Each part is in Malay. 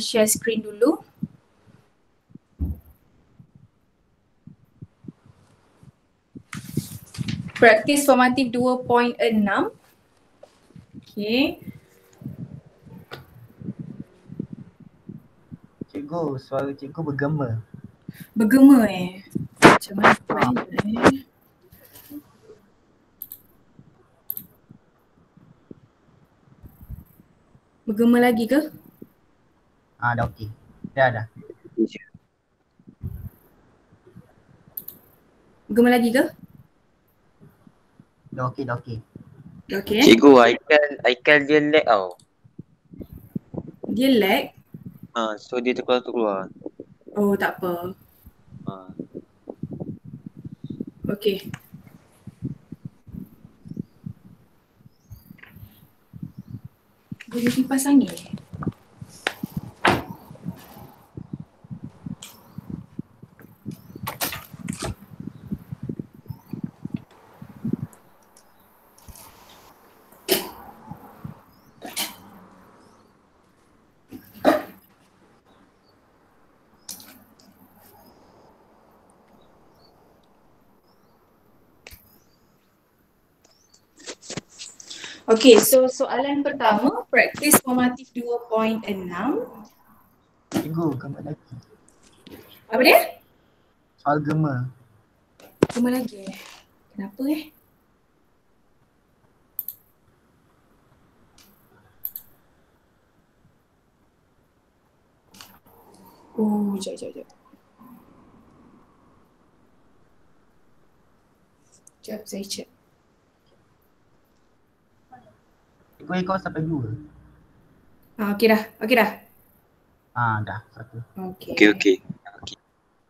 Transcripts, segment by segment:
share screen dulu. Praktis formatif 2.6. Okay. Cikgu, suara cikgu bergema. Bergema Macam mana buat Bergema lagi ke? Dah okey. Dah. Bergema lagi ke? Dah okey. Okay. Cikgu, Aikal dia lag tau. Dia lag. So dia terkeluar. Oh, tak apa. Okay. Boleh kipas angin? Okay, so soalan pertama, praktis formatif 2.6. Cikgu, gema lagi. Apa dia? Soal gema. Gema lagi Kenapa Oh, sekejap. Sekejap, saya check. Cikgu ikut sampai 2. Okey dah. Dah, 1. Okey.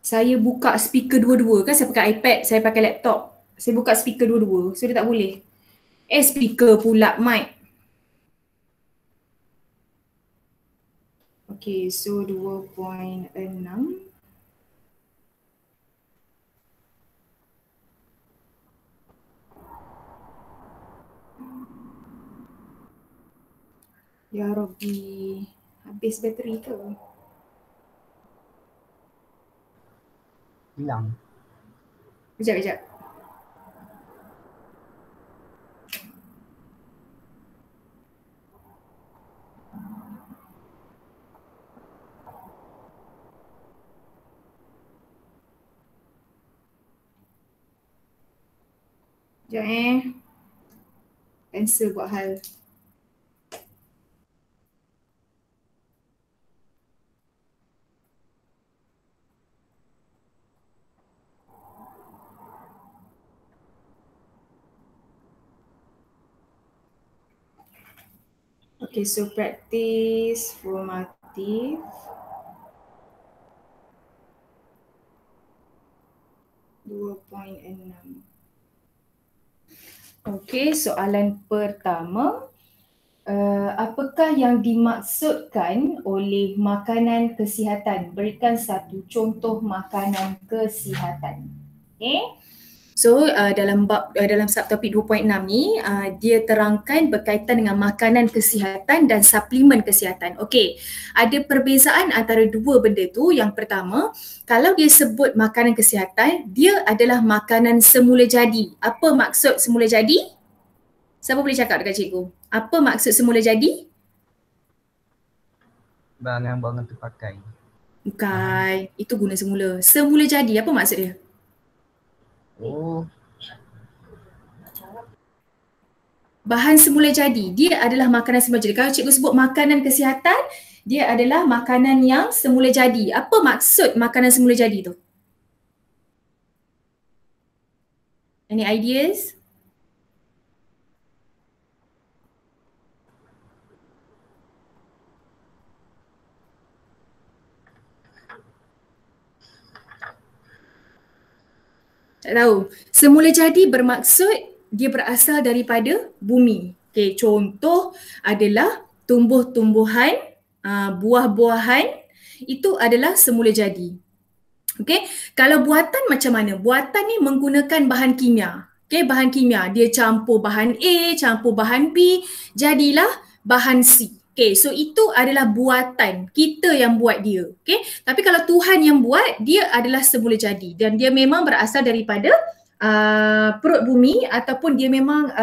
Saya buka speaker dua-dua kan, saya pakai iPad, saya pakai laptop. Saya buka speaker dua-dua, so dia tak boleh. Speaker pula, mic. Okay, so 2.6. Ya Rabbi, habis bateri ke? Hilang. Kejap. Cancel buat hal. Okay, so practice formatif. Okay, soalan pertama. Apakah yang dimaksudkan oleh makanan kesihatan? Berikan satu contoh makanan kesihatan. Okay. So dalam subtopik 2.6 ni dia terangkan berkaitan dengan makanan kesihatan dan suplemen kesihatan. Okey, ada perbezaan antara dua benda tu. Yang pertama, kalau dia sebut makanan kesihatan, dia adalah makanan semula jadi. Apa maksud semula jadi? Siapa boleh cakap dekat cikgu? Apa maksud semula jadi? Barang-barang terpakai. Bukan, itu guna semula. Semula jadi, apa maksud dia? Bahan semula jadi, dia adalah makanan semula jadi. Kalau cikgu sebut makanan kesihatan, dia adalah makanan yang semula jadi. Apa maksud makanan semula jadi tu? Any ideas? Tak tahu. Semula jadi bermaksud dia berasal daripada bumi. Okay, contoh adalah tumbuh-tumbuhan, buah-buahan, itu adalah semula jadi. Okay, kalau buatan macam mana? Buatan ni menggunakan bahan kimia. Okay, bahan kimia. Dia campur bahan A, campur bahan B, jadilah bahan C. Okay, so itu adalah buatan. Kita yang buat dia. Okay, tapi kalau Tuhan yang buat, dia adalah semula jadi. Dan dia memang berasal daripada perut bumi ataupun dia memang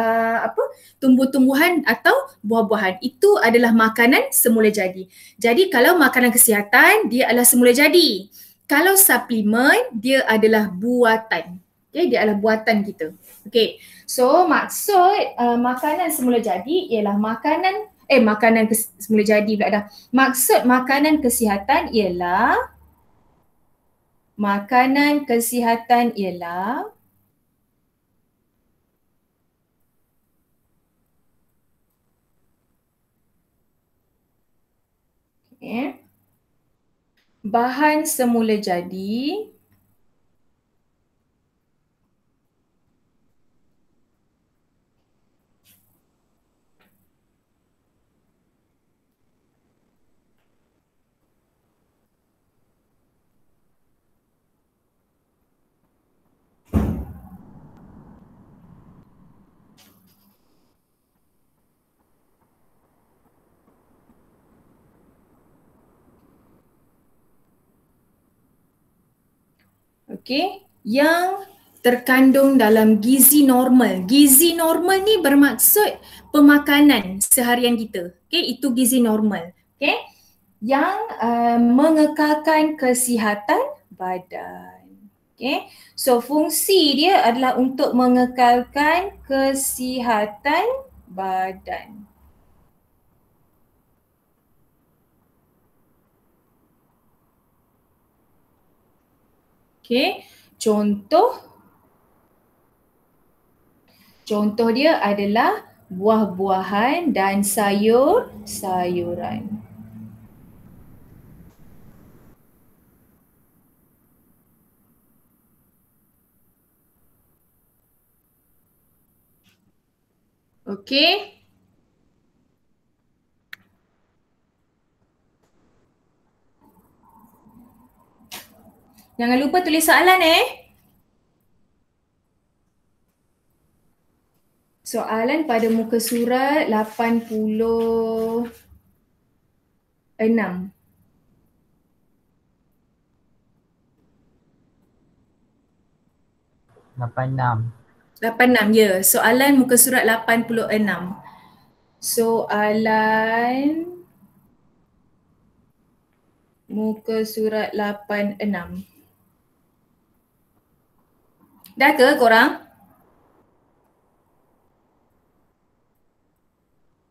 tumbuh-tumbuhan atau buah-buahan. Itu adalah makanan semula jadi. Jadi kalau makanan kesihatan, dia adalah semula jadi. Kalau suplemen, dia adalah buatan. Okay, dia adalah buatan kita. Okay, so maksud makanan semula jadi ialah semula jadi pula dah. Maksud makanan kesihatan ialah bahan semula jadi yang terkandung dalam gizi normal. Gizi normal ni bermaksud pemakanan seharian kita. Itu gizi normal. Yang mengekalkan kesihatan badan. So fungsi dia adalah untuk mengekalkan kesihatan badan. Contoh dia adalah buah-buahan dan sayur-sayuran. Jangan lupa tulis soalan Soalan pada muka surat 86. 86 ya. Soalan muka surat 86. Soalan muka surat 86. Dah ke korang?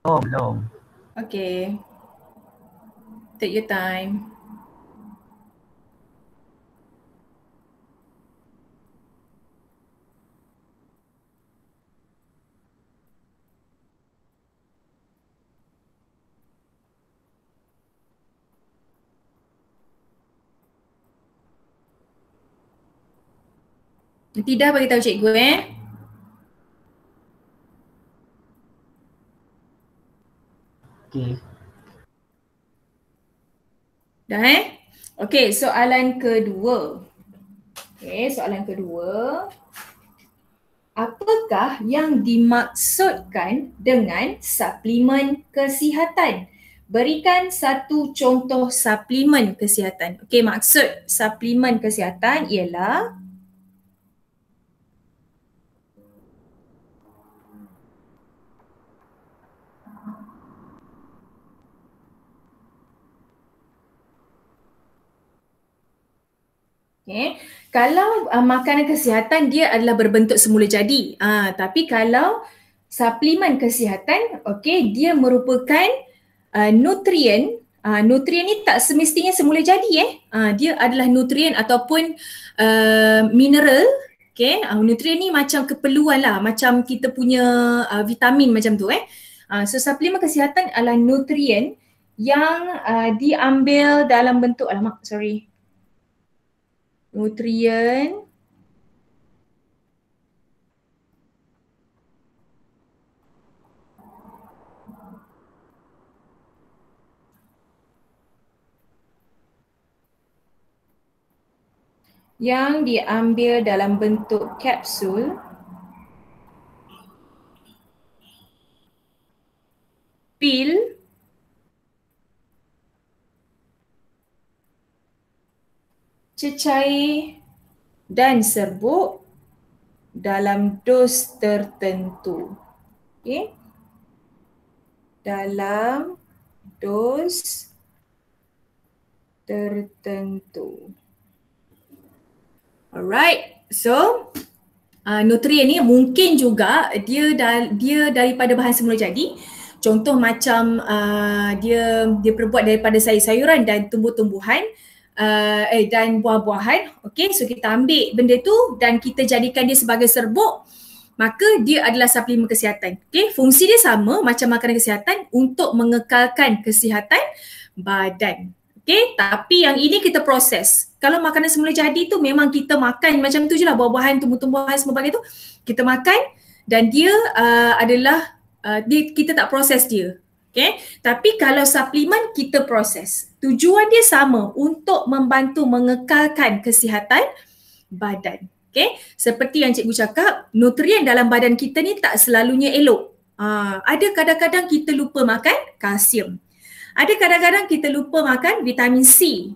Belum. Okay. Take your time. Nanti dah bagi tahu cikgu Okay. Dah Okay, soalan kedua. Soalan kedua. Apakah yang dimaksudkan dengan suplemen kesihatan? Berikan satu contoh suplemen kesihatan. Maksud suplemen kesihatan ialah kalau makanan kesihatan dia adalah berbentuk semula jadi. Tapi kalau suplemen kesihatan, dia merupakan nutrien. Nutrien ni tak semestinya semula jadi dia adalah nutrien ataupun mineral. Nutrien ni macam keperluan lah, macam kita punya vitamin macam tu So suplemen kesihatan adalah nutrien yang diambil dalam bentuk nutrien yang diambil dalam bentuk kapsul, pil cecair dan serbuk dalam dos tertentu. Okey. Dalam dos tertentu. Alright. So, nutrien ni mungkin juga dia daripada bahan semula jadi. Contoh macam dia terbuat daripada sayur-sayuran dan tumbuh-tumbuhan dan buah-buahan. Okey, so kita ambil benda tu dan kita jadikan dia sebagai serbuk, maka dia adalah suplemen kesihatan. Okey, fungsi dia sama macam makanan kesihatan untuk mengekalkan kesihatan badan. Okey, tapi yang ini kita proses. Kalau makanan semula jadi tu memang kita makan macam tu je lah, buah-buahan, tumbuh-tumbuhan semua bagai tu kita makan dan dia kita tak proses dia. Okay. Tapi kalau suplemen kita proses. Tujuan dia sama, untuk membantu mengekalkan kesihatan badan. Okay. Seperti yang cikgu cakap, nutrien dalam badan kita ni tak selalunya elok. Ada kadang-kadang kita lupa makan kalsium. Ada kadang-kadang kita lupa makan vitamin C.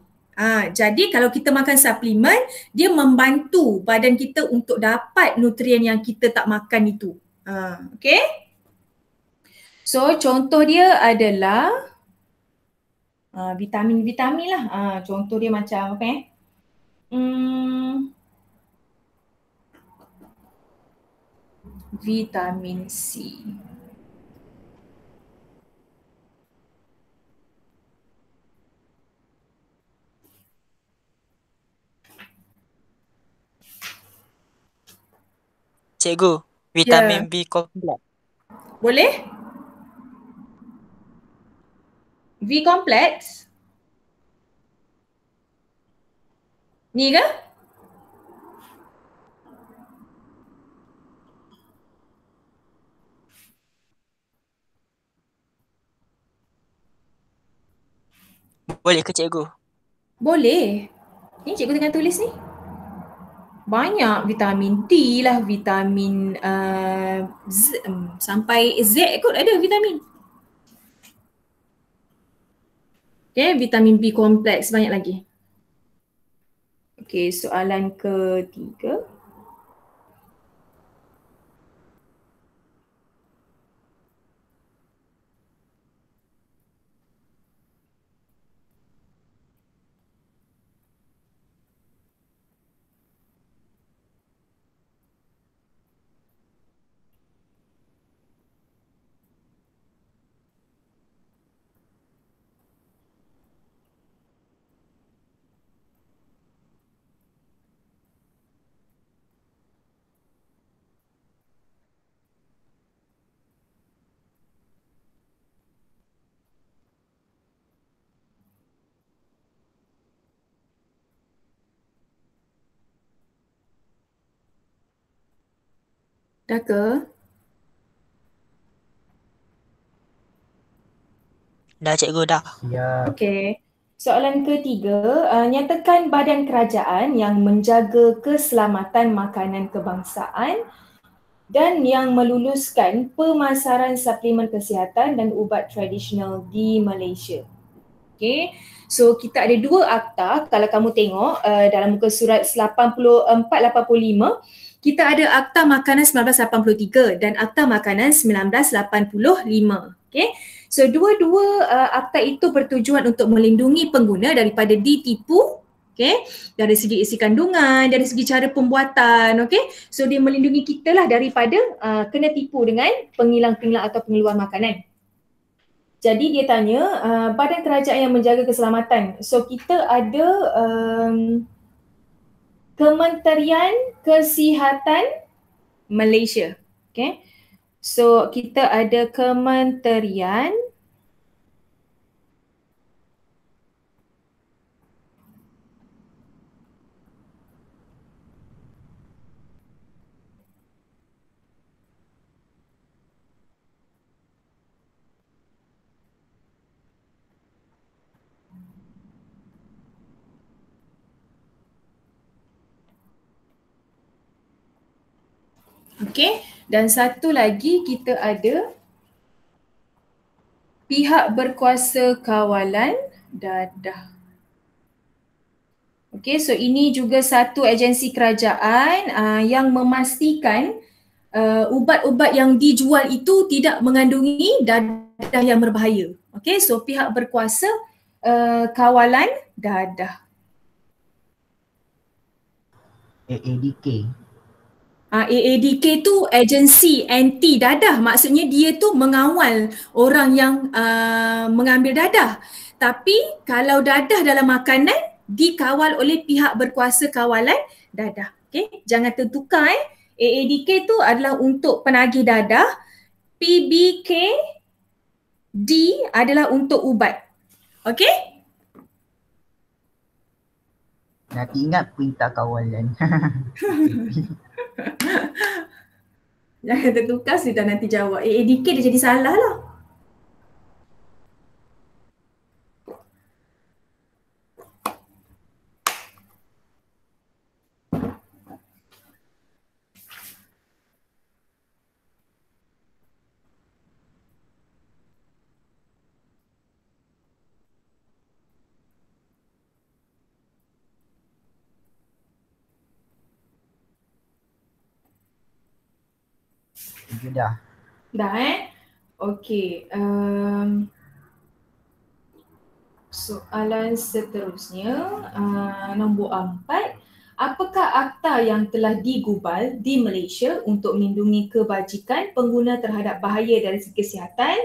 Jadi kalau kita makan suplemen, dia membantu badan kita untuk dapat nutrien yang kita tak makan itu. Okay. So contoh dia adalah vitamin-vitamin lah. Contoh dia macam apa vitamin C. Cikgu, vitamin B kompleks. Boleh? V kompleks? Ni ke? Boleh ke cikgu? Boleh. Ni cikgu tengah tulis ni. Banyak vitamin D lah, vitamin sampai Z kot ada vitamin. Okay, vitamin B kompleks banyak lagi. Okay, soalan ketiga. Dah ke? Dah cikgu, dah. Siap. Okey. Soalan ketiga, nyatakan badan kerajaan yang menjaga keselamatan makanan kebangsaan dan yang meluluskan pemasaran suplemen kesihatan dan ubat tradisional di Malaysia. Okey. So kita ada dua akta, kalau kamu tengok dalam muka surat 84-85, kita ada Akta Makanan 1983 dan Akta Makanan 1985. Okay. So dua-dua akta itu bertujuan untuk melindungi pengguna daripada ditipu, okay, dari segi isi kandungan, dari segi cara pembuatan, okay. So dia melindungi kita lah daripada kena tipu dengan pengilang-pengilang atau pengeluar makanan. Jadi dia tanya badan kerajaan yang menjaga keselamatan. So kita ada Kementerian Kesihatan Malaysia. Okay. So kita ada Kementerian Okey, dan satu lagi kita ada Pihak Berkuasa Kawalan Dadah. Okey, so ini juga satu agensi kerajaan yang memastikan ubat-ubat yang dijual itu tidak mengandungi dadah yang berbahaya. Okey, so pihak berkuasa kawalan dadah. AADK. AADK tu agensi anti dadah, maksudnya dia tu mengawal orang yang mengambil dadah. Tapi kalau dadah dalam makanan dikawal oleh pihak berkuasa kawalan dadah. Okey, jangan tertukar AADK tu adalah untuk penagih dadah, PBKD adalah untuk ubat. Okey? Nanti ingat perintah kawalan. Jangan tertukar, sudah nanti jawab. AADK dia jadi salah lah. Itu dah. Dah Okey. Soalan seterusnya, nombor 4. Apakah akta yang telah digubal di Malaysia untuk melindungi kebajikan pengguna terhadap bahaya dari segi kesihatan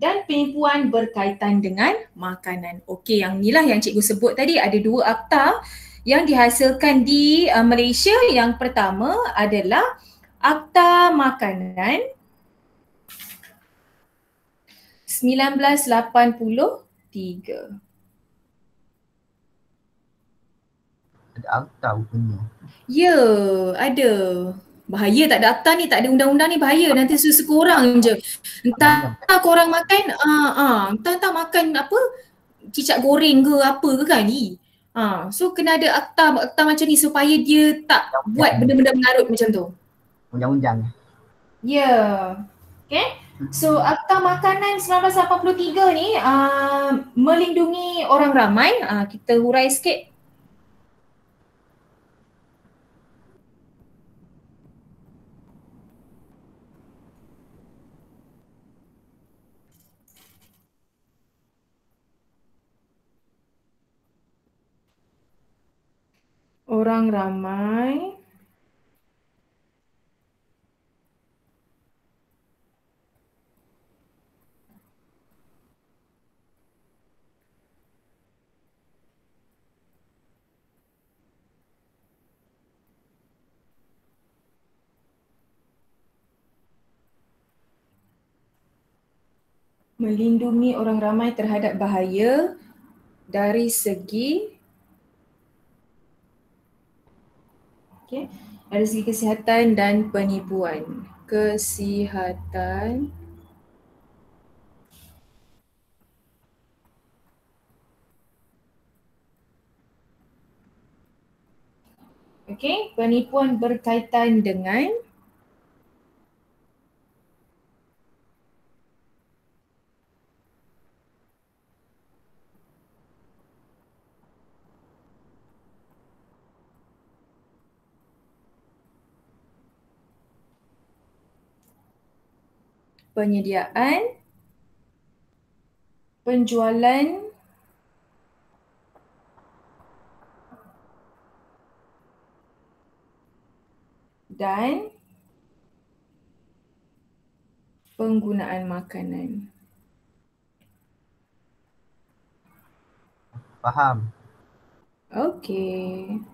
dan penipuan berkaitan dengan makanan? Okey, yang inilah yang cikgu sebut tadi, ada 2 akta yang dihasilkan di Malaysia. Yang pertama adalah Akta Makanan 1983. Ada akta rupanya. Ya, ada. Bahaya tak ada akta ni, tak ada undang-undang ni, bahaya. Nanti susu korang je. Entah korang makan, entah makan apa, cicak goreng ke apa ke kan ni. So kena ada akta macam ni supaya dia tak buat benda-benda mengarut macam tu. Undang-undang. Ya. Okay. So Akta Makanan 1983 ni melindungi orang ramai. Kita hurai sikit. Orang ramai melindungi orang ramai terhadap bahaya dari segi dari segi kesihatan dan penipuan. Kesihatan penipuan berkaitan dengan penyediaan, penjualan, dan penggunaan makanan. Faham. Okey.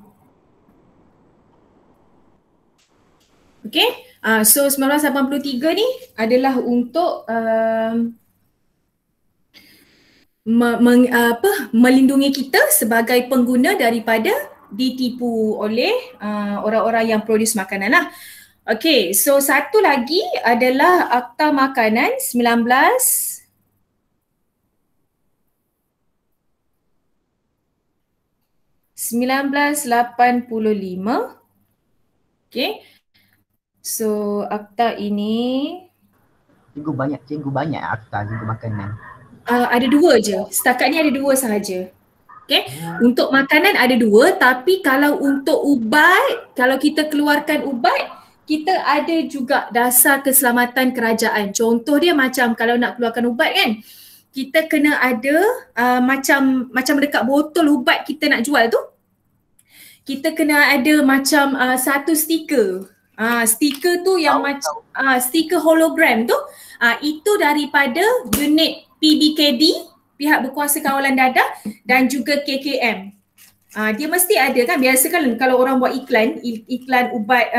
So 1983 ni adalah untuk melindungi kita sebagai pengguna daripada ditipu oleh orang-orang yang produce makanan lah. Okey, so satu lagi adalah Akta Makanan 1985. Okey. So akta ini Cikgu banyak akta cikgu makanan. ada 2 je. Setakat ni ada 2 sahaja. Okay, untuk makanan ada 2, tapi kalau untuk ubat, kalau kita keluarkan ubat, kita ada juga dasar keselamatan kerajaan. Contoh dia macam kalau nak keluarkan ubat kan, kita kena ada macam dekat botol ubat kita nak jual tu, kita kena ada macam satu stiker. Stiker tu yang macam stiker hologram tu, itu daripada unit PBKD, Pihak Berkuasa Kawalan Dadah, dan juga KKM. Dia mesti ada kan, biasa kan kalau orang buat iklan ubat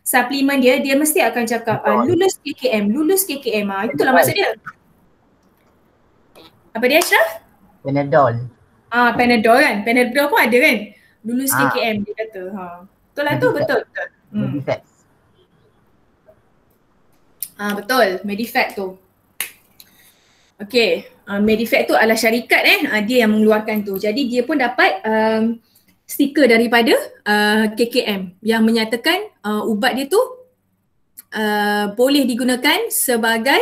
suplemen dia mesti akan cakap lulus KKM, lulus KKM. Itulah maksud dia. Apa dia Ashraf? Panadol. Panadol kan, Panadol pun ada kan, lulus KKM dia kata. Betul lah tu, betul. Medifax. Betul, Medifax tu. Okay, Medifax tu adalah syarikat dia yang mengeluarkan tu. Jadi dia pun dapat stiker daripada KKM yang menyatakan ubat dia tu boleh digunakan sebagai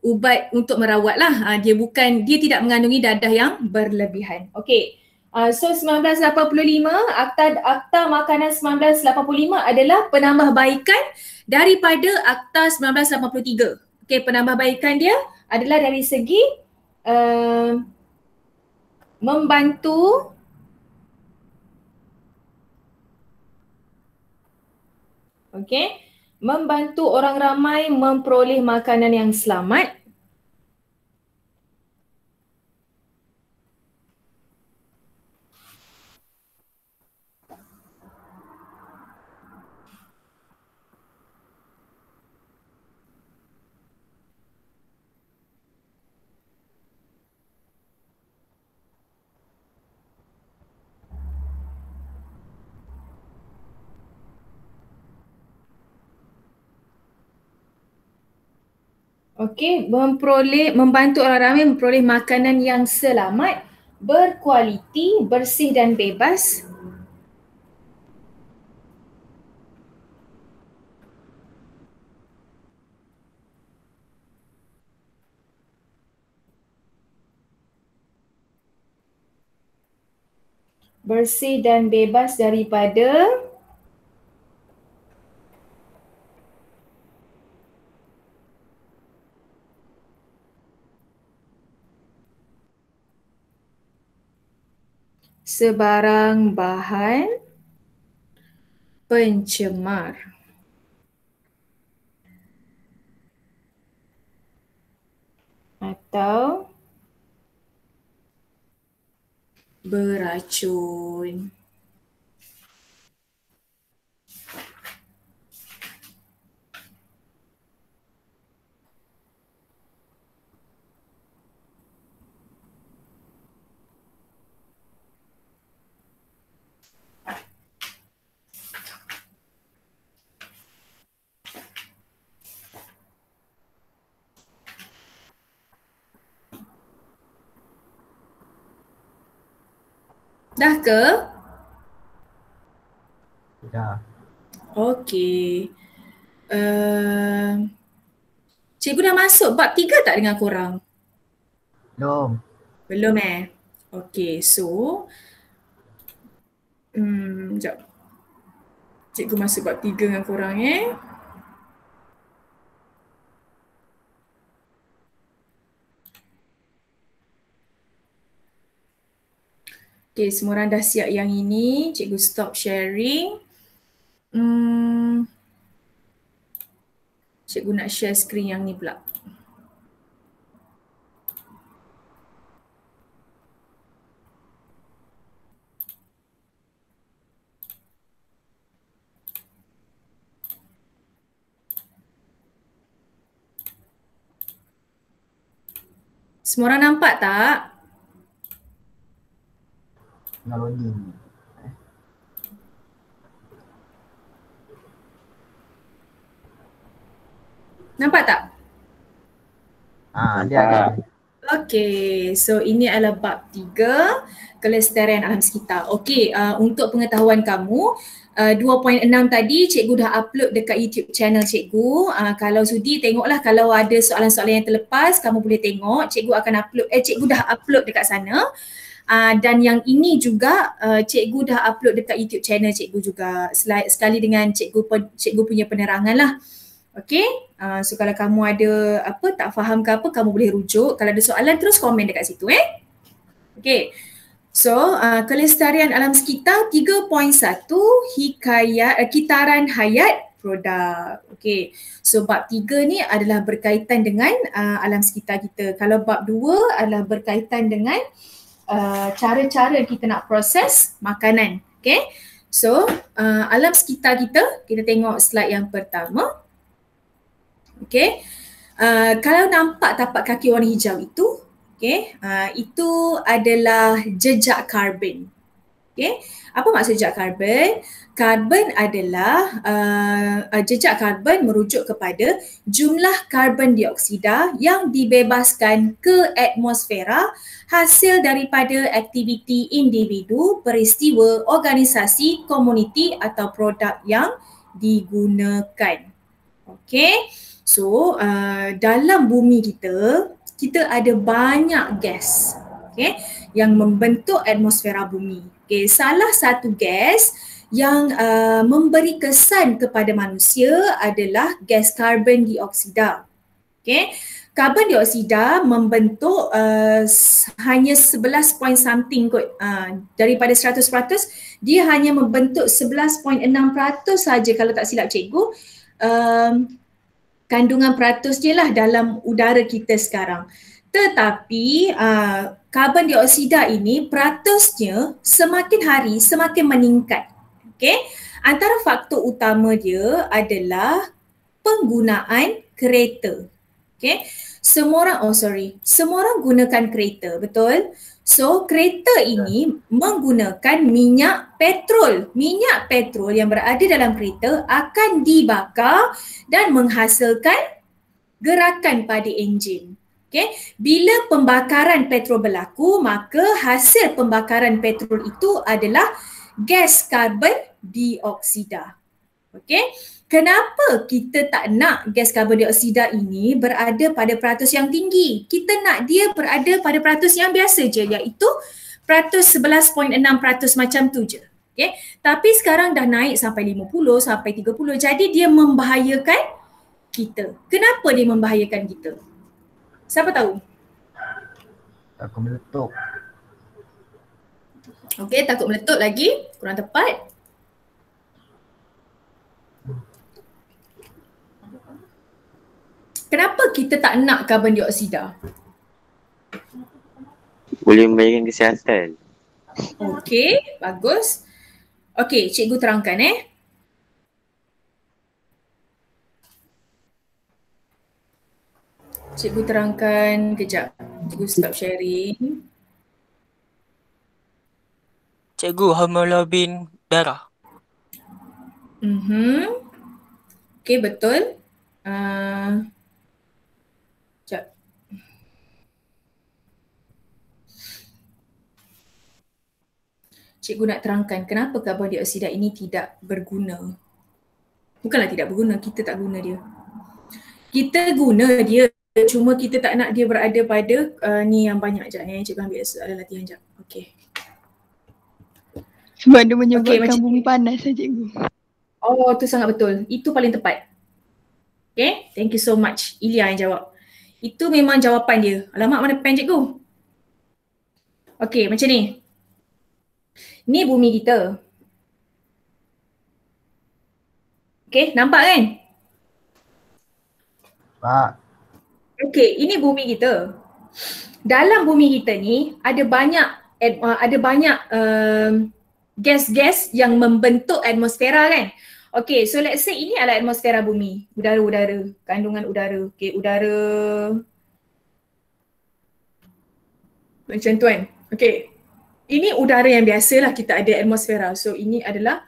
ubat untuk merawat lah. Dia tidak mengandungi dadah yang berlebihan. Okay, so 1985, Akta Makanan 1985 adalah penambahbaikan daripada Akta 1983. Okay, penambahbaikan dia adalah dari segi membantu membantu orang ramai memperoleh makanan yang selamat. Okey, membantu orang ramai memperoleh makanan yang selamat, berkualiti, bersih dan bebas. Bersih dan bebas daripada sebarang bahan pencemar atau beracun. Dah ke? Dah. Okey. Cikgu dah masuk bab 3 tak dengan korang? Belum. Belum Okey, so sekejap. Cikgu masuk bab 3 dengan korang Okay, semua orang dah siap yang ini. Cikgu stop sharing. Cikgu nak share screen yang ni pula. Semua orang nampak tak? Tengah loading. Nampak tak? Dia ada. Okey, so ini adalah bab 3, kelestarian alam sekitar. Okey, untuk pengetahuan kamu, 2.6 tadi cikgu dah upload dekat YouTube channel cikgu. Kalau sudi tengoklah, kalau ada soalan-soalan yang terlepas kamu boleh tengok. Cikgu akan upload, cikgu dah upload dekat sana. Dan yang ini juga cikgu dah upload dekat YouTube channel cikgu juga sekali dengan cikgu punya penerangan lah. Okay, so kalau kamu ada apa tak faham ke apa, kamu boleh rujuk. Kalau ada soalan terus komen dekat situ Okay, so kelestarian alam sekitar 3.1 kitaran hayat produk. Okay, so bab 3 ni adalah berkaitan dengan alam sekitar kita. Kalau bab 2 adalah berkaitan dengan cara-cara kita nak proses makanan. Okay, so alam sekitar kita tengok slide yang pertama. Okay, kalau nampak tapak kaki warna hijau itu, okay, itu adalah jejak karbon. Okay, apa maksud jejak karbon? Karbon adalah jejak karbon merujuk kepada jumlah karbon dioksida yang dibebaskan ke atmosfera hasil daripada aktiviti individu, peristiwa, organisasi, komuniti atau produk yang digunakan. Okay, so dalam bumi kita ada banyak gas, okay, yang membentuk atmosfera bumi. Okay, salah satu gas yang memberi kesan kepada manusia adalah gas karbon dioksida. Okay, karbon dioksida membentuk hanya 11 point something kot, daripada 100% dia hanya membentuk 11.6% saja kalau tak silap cikgu. Kandungan peratus je lah dalam udara kita sekarang. Tetapi karbon dioksida ini peratusnya semakin hari semakin meningkat. Okay? Antara faktor utama dia adalah penggunaan kereta. Okay? Semua orang gunakan kereta, betul? So kereta ini menggunakan minyak petrol. Minyak petrol yang berada dalam kereta akan dibakar dan menghasilkan gerakan pada enjin. Okay. Bila pembakaran petrol berlaku, maka hasil pembakaran petrol itu adalah gas karbon dioksida. Okay. Kenapa kita tak nak gas karbon dioksida ini berada pada peratus yang tinggi? Kita nak dia berada pada peratus yang biasa je, iaitu peratus 11.6% macam tu je. Okay. Tapi sekarang dah naik sampai 50, sampai 30, jadi dia membahayakan kita. Kenapa dia membahayakan kita? Siapa tahu? Takut meletup. Okay, takut meletup lagi, kurang tepat. Kenapa kita tak nak karbon dioksida? Boleh membahayakan kesihatan. Okey, bagus. Okey, cikgu terangkan Cikgu terangkan kejap. Cikgu stop sharing. Cikgu, hemoglobin darah. Okey, betul. Sekejap. Cikgu nak terangkan kenapa karbon dioksida ini tidak berguna. Bukanlah tidak berguna, kita tak guna dia. Kita guna dia, cuma kita tak nak dia berada pada ni yang banyak. Sekejap cikgu ambil soalan latihan sekejap. Okey. Sebab dia menyebabkan bumi panas cikgu. Oh, tu sangat betul. Itu paling tepat. Okay, thank you so much. Ilya yang jawab. Itu memang jawapan dia. Alamak, mana pen cikgu? Okay, macam ni. Ni bumi kita. Okay, nampak kan? Pak. Okay, ini bumi kita. Dalam bumi kita ni ada banyak gas-gas yang membentuk atmosfera kan? Okay, so let's say ini adalah atmosfera bumi. Udara-udara, kandungan udara. Okay, udara macam tu kan? Okay, ini udara yang biasalah kita ada atmosfera. So ini adalah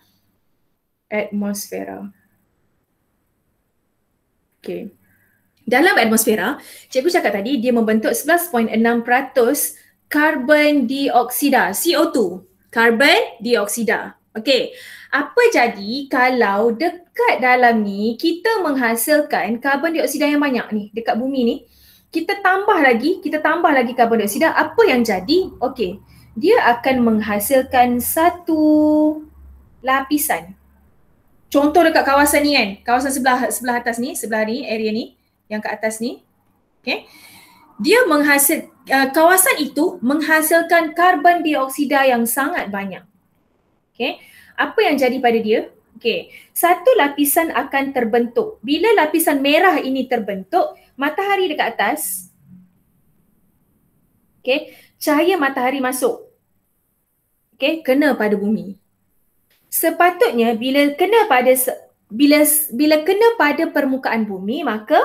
atmosfera. Okay. Dalam atmosfera, cikgu cakap tadi dia membentuk 11.6% karbon dioksida, CO2, karbon dioksida. Okey, apa jadi kalau dekat dalam ni kita menghasilkan karbon dioksida yang banyak ni dekat bumi ni, kita tambah lagi karbon dioksida, apa yang jadi? Okey, dia akan menghasilkan satu lapisan. Contoh dekat kawasan ni kan, kawasan sebelah atas ni, sebelah ni, area ni, yang kat atas ni. Okay. Dia kawasan itu menghasilkan karbon dioksida yang sangat banyak. Okay. Apa yang jadi pada dia? Okay. Satu lapisan akan terbentuk. Bila lapisan merah ini terbentuk, matahari dekat atas, okay, cahaya matahari masuk. Okay, kena pada bumi. Sepatutnya bila kena pada permukaan bumi, maka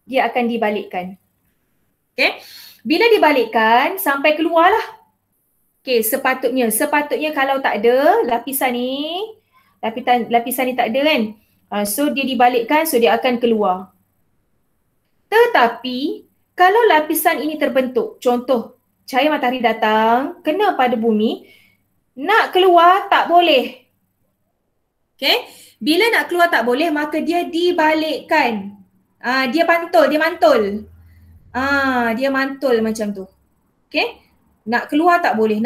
dia akan dibalikkan. Okay. Bila dibalikkan sampai keluarlah. Okay, sepatutnya kalau tak ada lapisan ni tak ada kan. So dia dibalikkan, so dia akan keluar. Tetapi kalau lapisan ini terbentuk, contoh cahaya matahari datang, kena pada bumi, nak keluar tak boleh. Okay. Bila nak keluar tak boleh, maka dia dibalikkan. Dia mantul. Dia mantul macam tu. Okay. Nak keluar tak boleh,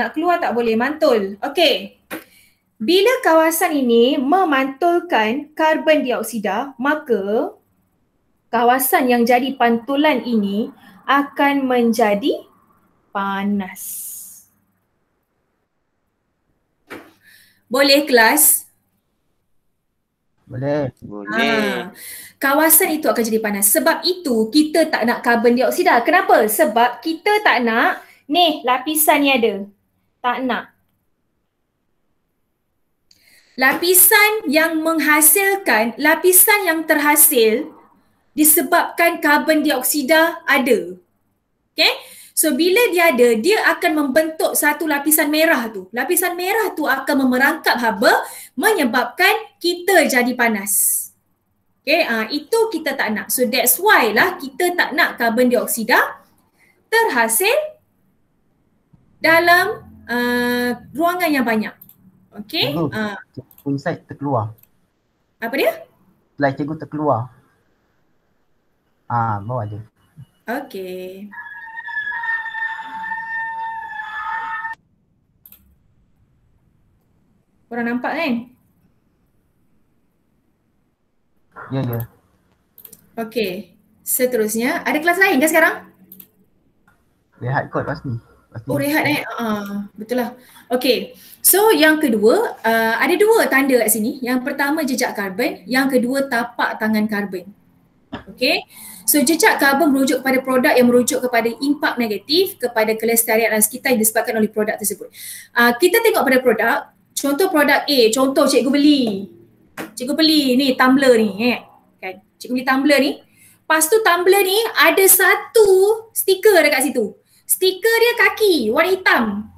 mantul. Okay. Bila kawasan ini memantulkan karbon dioksida, maka kawasan yang jadi pantulan ini akan menjadi panas. Boleh kelas? Boleh. Kawasan itu akan jadi panas. Sebab itu kita tak nak karbon dioksida. Kenapa? Sebab kita tak nak ni lapisan ni ada. Tak nak. Lapisan yang terhasil disebabkan karbon dioksida ada. Okay? So bila dia ada, dia akan membentuk satu lapisan merah tu. Lapisan merah tu akan memerangkap haba, menyebabkan kita jadi panas. Okay, itu kita tak nak. So that's why lah kita tak nak karbon dioksida terhasil dalam ruangan yang banyak. Okay. Cikgu inside terkeluar. Apa dia? Slide cikgu terkeluar. Bawah je. Okay. Korang nampak kan? Ya. Okay. Seterusnya, ada kelas lain ke sekarang? Rehat kot lepas ni. Oh, rehat betul lah. Okay. So yang kedua, ada dua tanda kat sini. Yang pertama jejak karbon, yang kedua tapak tangan karbon. Okay. So jejak karbon merujuk kepada produk yang merujuk kepada impak negatif kepada kelestarian alam sekitar yang disebabkan oleh produk tersebut. Kita tengok pada produk. Contoh produk A, contoh cikgu beli ni tumbler ni kan. Cikgu beli tumbler ni. Lepas tu tumbler ni ada satu stiker dekat situ. Stiker dia kaki warna hitam.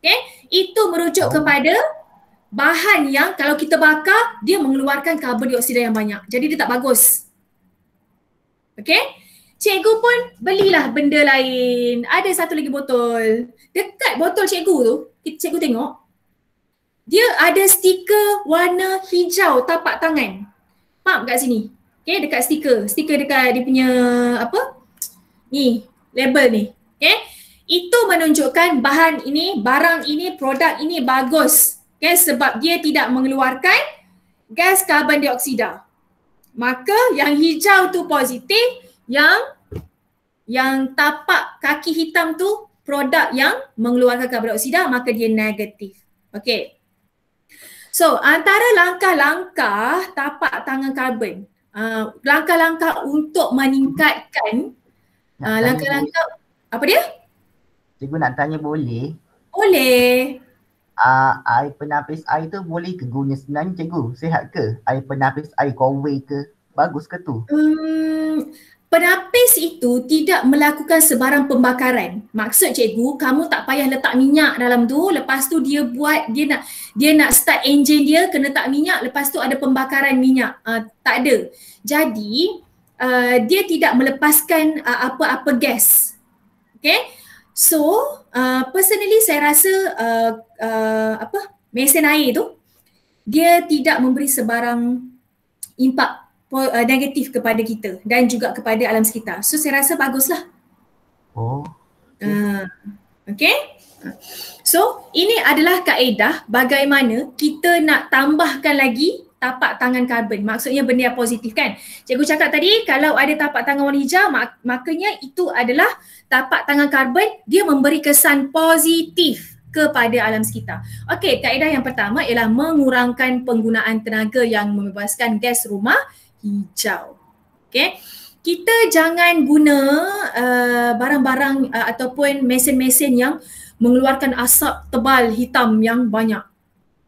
Okay, itu merujuk kepada bahan yang kalau kita bakar dia mengeluarkan karbon dioksida yang banyak. Jadi dia tak bagus. Okay, cikgu pun belilah benda lain. Ada satu lagi botol. Dekat botol cikgu tu, cikgu tengok dia ada stiker warna hijau tapak tangan. Pump kat sini. Okay, dekat stiker dekat dia punya ni, label ni. Okay, itu menunjukkan bahan ini, barang ini, produk ini bagus. Okay, sebab dia tidak mengeluarkan gas karbon dioksida. Maka yang hijau tu positif, yang tapak kaki hitam tu produk yang mengeluarkan karbon dioksida, maka dia negatif. Okay. So, antara langkah-langkah tapak tangan karbon, langkah-langkah untuk meningkatkan langkah-langkah, apa dia? Cikgu nak tanya boleh? Boleh. Air penapis air tu boleh ke guna sebenarnya cikgu? Sihat ke? Air penapis air Conway ke? Bagus ke tu? Penapis itu tidak melakukan sebarang pembakaran. Maksud cikgu, kamu tak payah letak minyak dalam tu, lepas tu dia nak start enjin dia, kena tak minyak, lepas tu ada pembakaran minyak. Tak ada. Jadi, dia tidak melepaskan apa-apa gas. Okay? So, personally saya rasa mesin air tu, dia tidak memberi sebarang impak negatif kepada kita dan juga kepada alam sekitar. So saya rasa baguslah. Oh. Okay. So ini adalah kaedah bagaimana kita nak tambahkan lagi tapak tangan karbon. Maksudnya benda yang positif kan. Cikgu cakap tadi kalau ada tapak tangan warna hijau maknanya itu adalah tapak tangan karbon, dia memberi kesan positif kepada alam sekitar. Okey, kaedah yang pertama ialah mengurangkan penggunaan tenaga yang membebaskan gas rumah hijau. Okey. Kita jangan guna barang-barang ataupun mesin-mesin yang mengeluarkan asap tebal hitam yang banyak.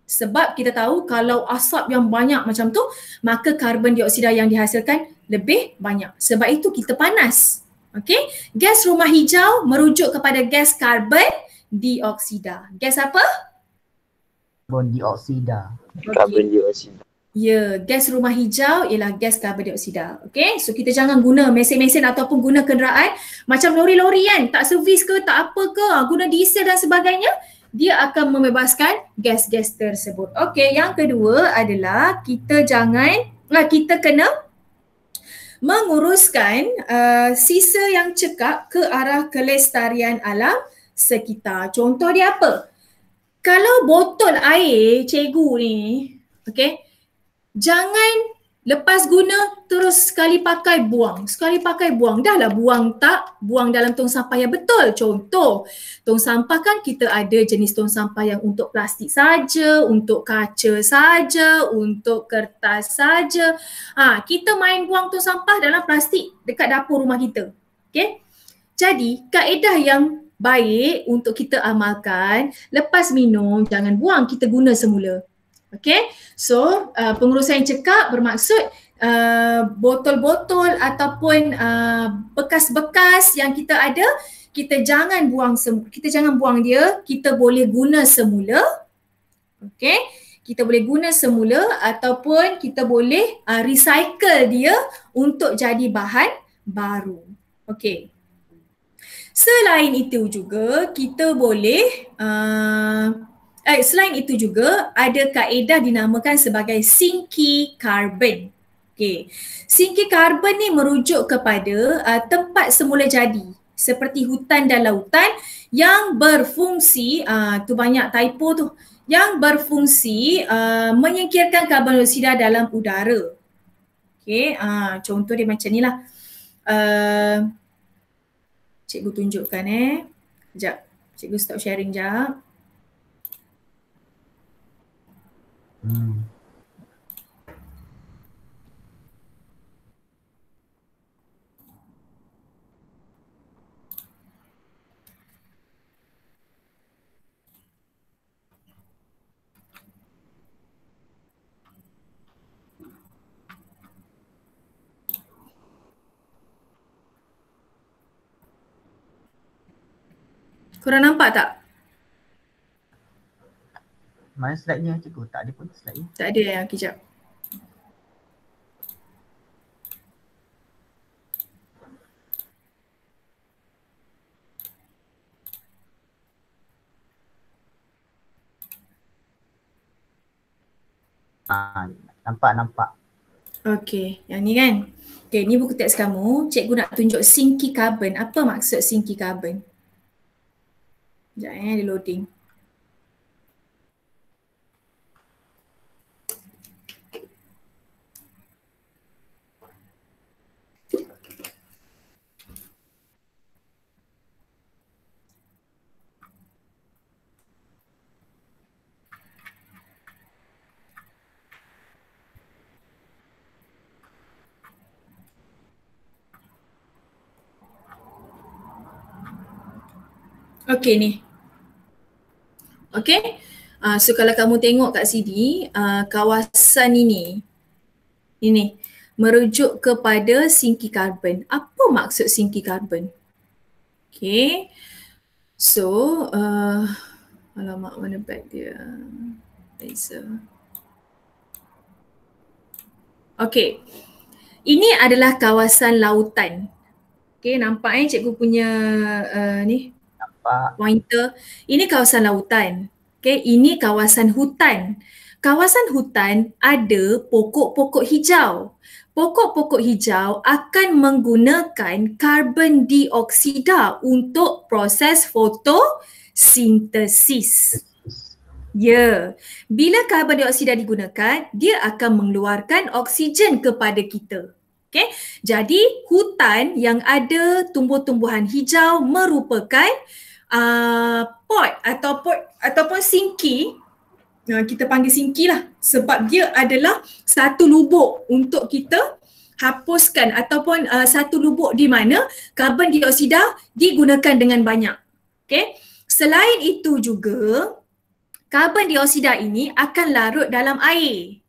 Sebab kita tahu kalau asap yang banyak macam tu, maka karbon dioksida yang dihasilkan lebih banyak. Sebab itu kita panas. Okey? Gas rumah hijau merujuk kepada gas karbon dioksida. Gas apa? Karbon dioksida. Karbon dioksida. Ya, gas rumah hijau ialah gas karbon dioksida. Okey, so kita jangan guna mesin-mesin ataupun guna kenderaan macam lori-lori kan, tak servis ke, tak apa ke, guna diesel dan sebagainya, dia akan membebaskan gas-gas tersebut. Okey, yang kedua adalah kita kena menguruskan sisa yang cekap ke arah kelestarian alam sekitar. Contoh dia apa? Kalau botol air cikgu ni, okey, jangan lepas guna terus sekali pakai buang. Sekali pakai buang. Dah lah buang tak? Buang dalam tong sampah yang betul. Contoh, tong sampah kan kita ada jenis tong sampah yang untuk plastik saja, untuk kaca saja, untuk kertas saja. Kita main buang tong sampah dalam plastik dekat dapur rumah kita. Okay? Jadi, kaedah yang baik untuk kita amalkan, lepas minum jangan buang, kita guna semula. Okay, so pengurusan yang cekap bermaksud botol-botol ataupun bekas-bekas yang kita ada, kita jangan buang dia, kita boleh guna semula. Okay, kita boleh guna semula ataupun kita boleh recycle dia untuk jadi bahan baru. Okay. Selain itu juga kita boleh selain itu juga ada kaedah dinamakan sebagai sinki karbon. Okay. Sinki karbon ni merujuk kepada tempat semula jadi seperti hutan dan lautan yang berfungsi, tu banyak typo tu, yang berfungsi menyingkirkan karbon dioksida dalam udara. Okay, contoh dia macam ni lah. Cikgu tunjukkan Sekejap, cikgu stop sharing sekejap. Korang nampak tak? Mana slide-nya cikgu? Tak ada pun slide-nya. Tak ada yang kejap. Nampak. Okey, yang ni kan? Okey, ni buku teks kamu. Cikgu nak tunjuk sinki karbon. Apa maksud sinki karbon? Sekejap dia loading. Okey ni. Okey. So kalau kamu tengok kat sini, kawasan ini merujuk kepada sinki karbon. Apa maksud sinki karbon? Okey. So, alamak mana bag dia? Okey. Ini adalah kawasan lautan. Okey, nampak cikgu punya ni pointer. Ini kawasan lautan. Okay, ini kawasan hutan. Kawasan hutan ada pokok-pokok hijau. Pokok-pokok hijau akan menggunakan karbon dioksida untuk proses Sintesis. Ya, bila karbon dioksida digunakan, dia akan mengeluarkan oksigen kepada kita. Okay? Jadi hutan yang ada tumbuh-tumbuhan hijau merupakan pot ataupun singki. Kita panggil singki lah sebab dia adalah satu lubuk untuk kita hapuskan ataupun satu lubuk di mana karbon dioksida digunakan dengan banyak. Okay? Selain itu juga, karbon dioksida ini akan larut dalam air.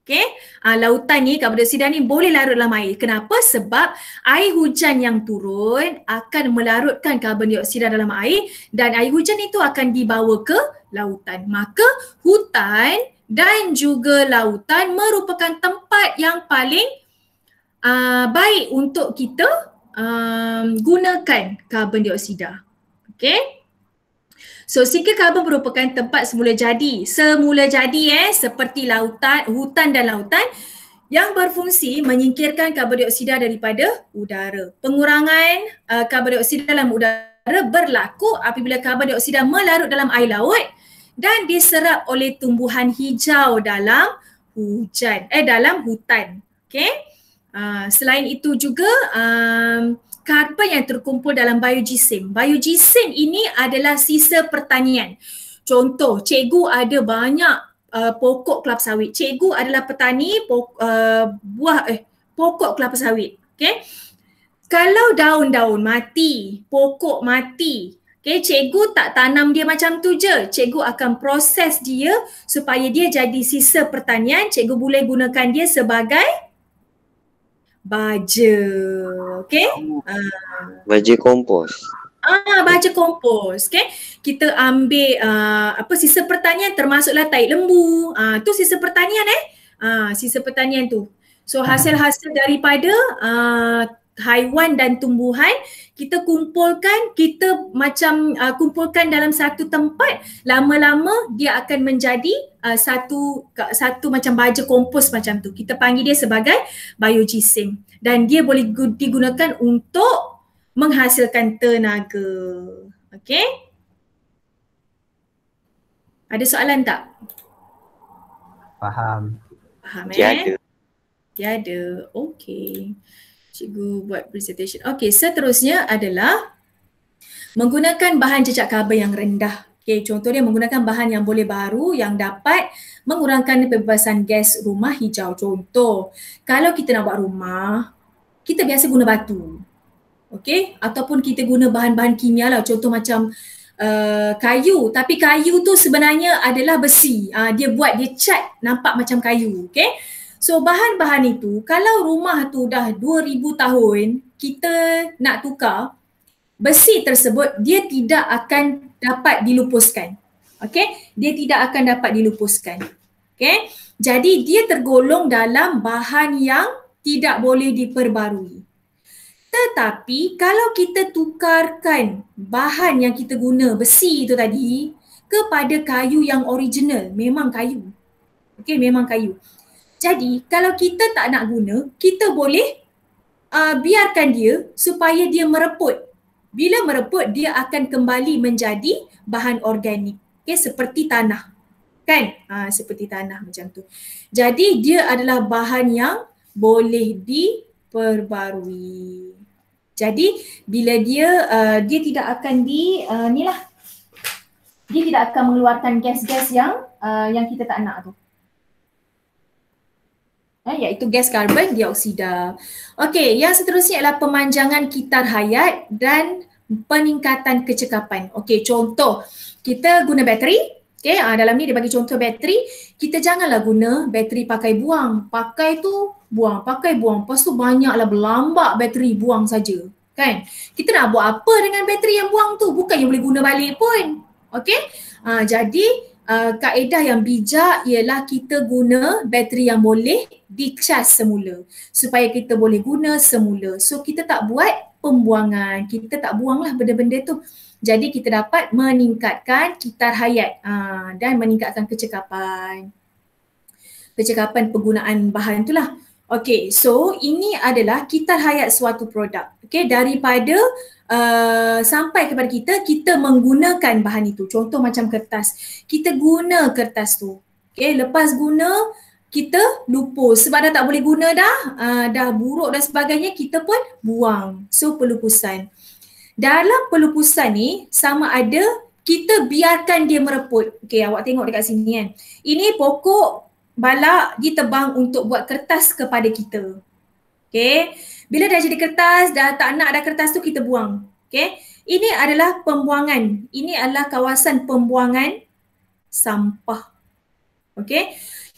Okay? Lautan ni, karbon dioksida ni boleh larut dalam air. Kenapa? Sebab air hujan yang turun akan melarutkan karbon dioksida dalam air dan air hujan itu akan dibawa ke lautan. Maka hutan dan juga lautan merupakan tempat yang paling baik untuk kita gunakan karbon dioksida. Okay? So sinker karbon merupakan tempat semula jadi seperti lautan, hutan dan lautan yang berfungsi menyingkirkan karbon dioksida daripada udara. Pengurangan karbon dioksida dalam udara berlaku apabila karbon dioksida melarut dalam air laut dan diserap oleh tumbuhan hijau dalam hutan. Okay? Selain itu juga karbon yang terkumpul dalam biogesim. Biogesim ini adalah sisa pertanian. Contoh, cikgu ada banyak pokok kelapa sawit. Cikgu adalah petani pokok kelapa sawit. Okay? Kalau daun-daun mati, pokok mati, okay, cikgu tak tanam dia macam tu je. Cikgu akan proses dia supaya dia jadi sisa pertanian. Cikgu boleh gunakan dia sebagai baja. Okay? Baja kompos. Baja kompos. Okay? Kita ambil sisa pertanian termasuklah tahi lembu. Tu sisa pertanian sisa pertanian tu. So hasil-hasil daripada haiwan dan tumbuhan kita kumpulkan, kumpulkan dalam satu tempat, lama-lama dia akan menjadi satu macam baja kompos macam tu. Kita panggil dia sebagai biogesim dan dia boleh digunakan untuk menghasilkan tenaga. Okey? Ada soalan tak? Faham. Tiada. Tiada. Okey. Cikgu buat presentation. Okey, seterusnya adalah menggunakan bahan jejak karbon yang rendah. Okey, contohnya menggunakan bahan yang boleh baru yang dapat mengurangkan pembebasan gas rumah hijau. Contoh, kalau kita nak buat rumah, kita biasa guna batu. Okey, ataupun kita guna bahan-bahan kimia lah. Contoh macam kayu, tapi kayu tu sebenarnya adalah besi. Dia cat nampak macam kayu. Okey. So bahan-bahan itu, kalau rumah tu dah 2000 tahun, kita nak tukar, besi tersebut dia tidak akan dapat dilupuskan. Okay? Dia tidak akan dapat dilupuskan. Okay? Jadi dia tergolong dalam bahan yang tidak boleh diperbarui. Tetapi kalau kita tukarkan bahan yang kita guna, besi itu tadi, kepada kayu yang original, memang kayu. Okay, memang kayu. Jadi kalau kita tak nak guna, kita boleh biarkan dia supaya dia mereput. Bila mereput, dia akan kembali menjadi bahan organik. Okay, seperti tanah. Kan? Seperti tanah macam tu. Jadi dia adalah bahan yang boleh diperbarui. Jadi bila dia tidak akan dia tidak akan mengeluarkan gas-gas yang kita tak nak tu. Iaitu gas karbon dioksida. Okey, yang seterusnya adalah pemanjangan kitar hayat dan peningkatan kecekapan. Okey, contoh kita guna bateri. Okey, dalam ni dia bagi contoh bateri. Kita janganlah guna bateri pakai buang. Pakai tu buang, pakai buang. Lepas tu banyaklah berlambak bateri buang saja. Kan? Kita nak buat apa dengan bateri yang buang tu? Bukannya boleh guna balik pun. Okey? Jadi kaedah yang bijak ialah kita guna bateri yang boleh dicas semula supaya kita boleh guna semula. So kita tak buat pembuangan, kita tak buanglah benda-benda tu. Jadi kita dapat meningkatkan kitar hayat dan meningkatkan kecekapan penggunaan bahan tu lah. Okey, so ini adalah kitar hayat suatu produk. Okey, daripada sampai kepada kita, kita menggunakan bahan itu. Contoh macam kertas. Kita guna kertas tu. Okay, lepas guna, kita lupus. Sebab dah tak boleh guna dah buruk dan sebagainya, kita pun buang. So pelupusan. Dalam pelupusan ni sama ada kita biarkan dia mereput. Okay, awak tengok dekat sini kan. Ini pokok balak ditebang untuk buat kertas kepada kita. Okay. Bila dah jadi kertas, dah tak nak dah kertas tu, kita buang. Okay. Ini adalah pembuangan. Ini adalah kawasan pembuangan sampah. Okay.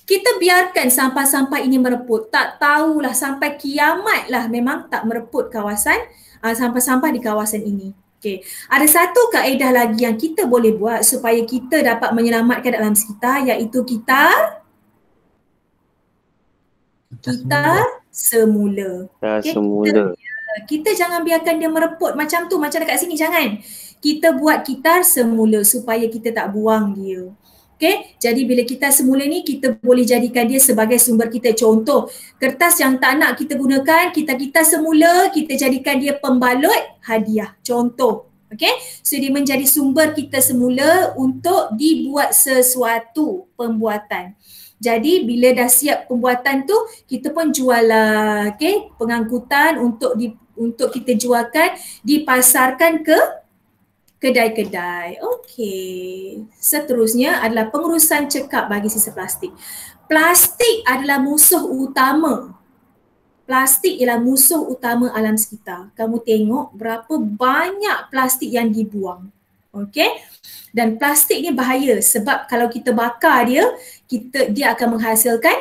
Kita biarkan sampah-sampah ini mereput. Tak tahulah sampai kiamat lah memang tak mereput kawasan sampah-sampah di kawasan ini. Okay. Ada satu kaedah lagi yang kita boleh buat supaya kita dapat menyelamatkan alam sekitar, iaitu kita semula. Okay. Kita jangan biarkan dia mereput macam tu, macam dekat sini, jangan. Kita buat kitar semula supaya kita tak buang dia. Okay, jadi bila kita semula ni, kita boleh jadikan dia sebagai sumber kita. Contoh, kertas yang tak nak kita gunakan, kita semula, kita jadikan dia pembalut hadiah. Contoh, okay. So dia menjadi sumber kita semula untuk dibuat sesuatu pembuatan. Jadi bila dah siap pembuatan tu, kita pun jual lah, okay, pengangkutan untuk kita jualkan, dipasarkan ke kedai-kedai. Okey. Seterusnya adalah pengurusan cekap bagi sisa plastik. Plastik adalah musuh utama. Plastik ialah musuh utama alam sekitar. Kamu tengok berapa banyak plastik yang dibuang. Okey. Dan plastik ni bahaya sebab kalau kita bakar dia akan menghasilkan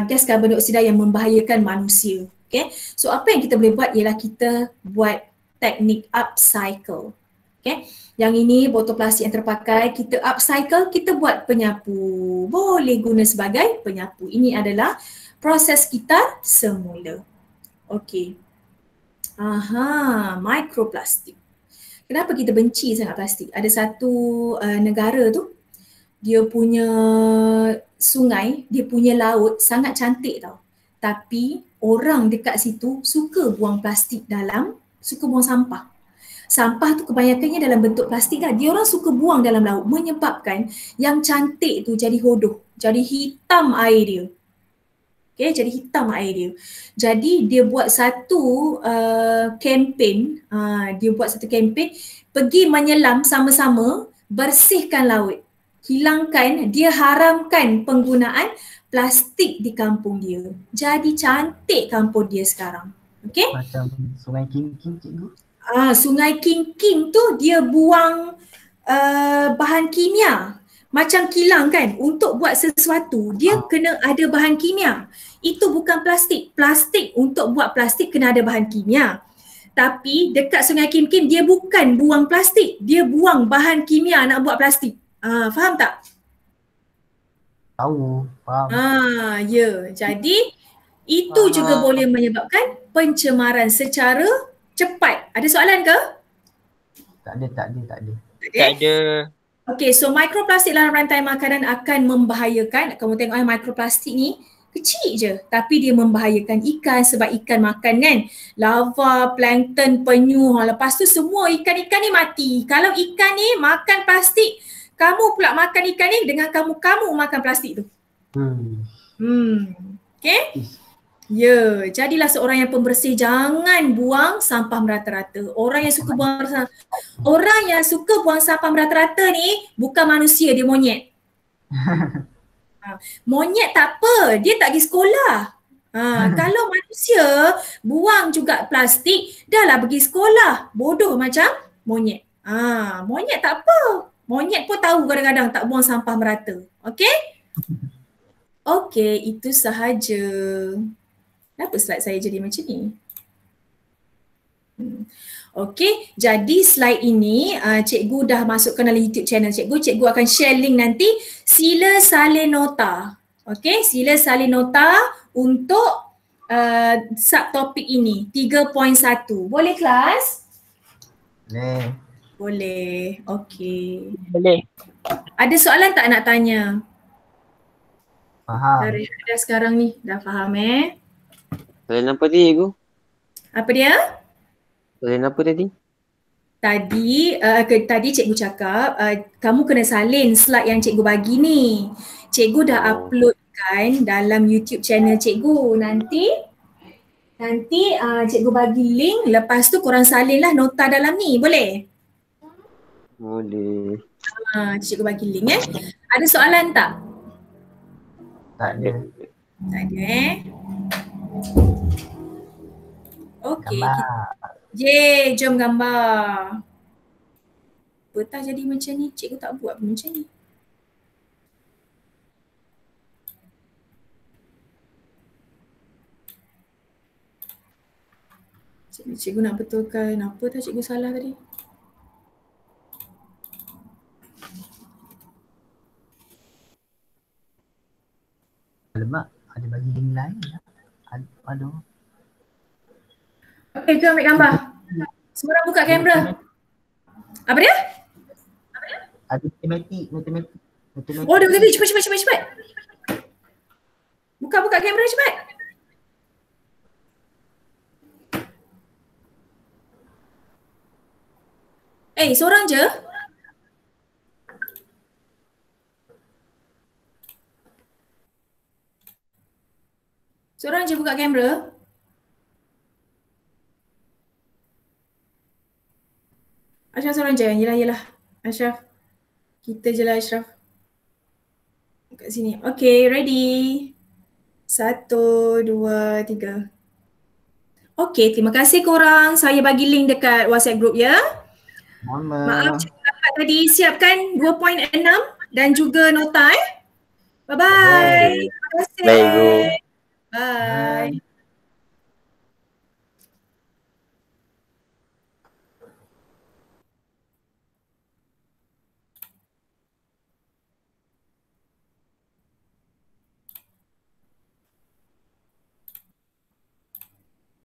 gas karbon dioksida yang membahayakan manusia. Okey. So apa yang kita boleh buat ialah kita buat teknik upcycle. Okay. Yang ini botol plastik yang terpakai, kita upcycle, kita buat penyapu. Boleh guna sebagai penyapu. Ini adalah proses kita semula. Okey. Mikroplastik. Kenapa kita benci sangat plastik? Ada satu negara tu, dia punya sungai, dia punya laut sangat cantik tau. Tapi orang dekat situ suka buang plastik suka buang sampah. Sampah tu kebanyakannya dalam bentuk plastik kan. Dia orang suka buang dalam laut menyebabkan yang cantik tu jadi hodoh. Jadi hitam air dia. Okay, jadi hitam air dia. Jadi dia buat satu kempen. Dia buat satu kempen pergi menyelam sama-sama bersihkan laut. Dia haramkan penggunaan plastik di kampung dia. Jadi cantik kampung dia sekarang. Okay? Macam Sungai King, cikgu. Sungai King tu dia buang bahan kimia. Macam kilang kan, untuk buat sesuatu dia kena ada bahan kimia. Itu bukan plastik. Plastik, untuk buat plastik kena ada bahan kimia. Tapi dekat Sungai King dia bukan buang plastik, dia buang bahan kimia nak buat plastik. Faham tak? Tahu, faham. Ya. Jadi itu juga boleh menyebabkan pencemaran secara cepat. Ada soalan ke? Tak ada. Tak ada. Okey, so mikroplastik dalam rantai makanan akan membahayakan. Kamu tengok mikroplastik ni kecil je tapi dia membahayakan ikan sebab ikan makan kan lava, plankton, penyu. Lepas tu semua ikan-ikan ni mati. Kalau ikan ni makan plastik, kamu pula makan ikan ni dengan kamu makan plastik tu. Okey? Ya, jadilah seorang yang pembersih, jangan buang sampah merata-rata. Orang yang suka buang sampah merata-rata ni bukan manusia, dia monyet. Monyet tak apa, dia tak pergi sekolah. Kalau manusia buang juga plastik, dah lah pergi sekolah. Bodoh macam monyet. Monyet tak apa. Monyet pun tahu kadang-kadang tak buang sampah merata. Okey? Okey, itu sahaja. Kenapa slide saya jadi macam ni? Okey, jadi slide ini cikgu dah masukkan dalam YouTube channel cikgu. Cikgu akan share link nanti. Sila salin nota. Okey, sila salin nota untuk subtopik ini 3.1. Boleh kelas? Boleh. Boleh. Okey. Boleh. Ada soalan tak nak tanya? Faham. Dah sekarang ni dah faham Soalan apa tadi, cikgu? Apa dia? Soalan apa tadi? Tadi cikgu cakap kamu kena salin slide yang cikgu bagi ni. Cikgu dah uploadkan dalam YouTube channel cikgu. Nanti cikgu bagi link, lepas tu korang salinlah nota dalam ni. Boleh? Boleh. Cikgu bagi link Ada soalan tak? Tak ada. Tak ada Okey. Jom gambar. Betah jadi macam ni, cikgu tak buat pun macam ni. Cikgu nak betulkan apa tak cikgu salah tadi? Alamak, ada bagi link lain. Aduh. Okey, jom ambil gambar. Semua orang buka kamera. Apa dia? Ada matematik. Oh, dah boleh. Cepat. Buka kamera cepat. Seorang je? Seorang je buka kamera? Ashraf seorang je? Yelah. Ashraf. Kita je lah Ashraf. Kat sini. Okay, ready. 1, 2, 3. Okay, terima kasih korang. Saya bagi link dekat WhatsApp group ya. Maaf cikgu dapat tadi siapkan 2.6 dan juga nota Bye-bye. Terima kasih. Baik, Guru. Bye.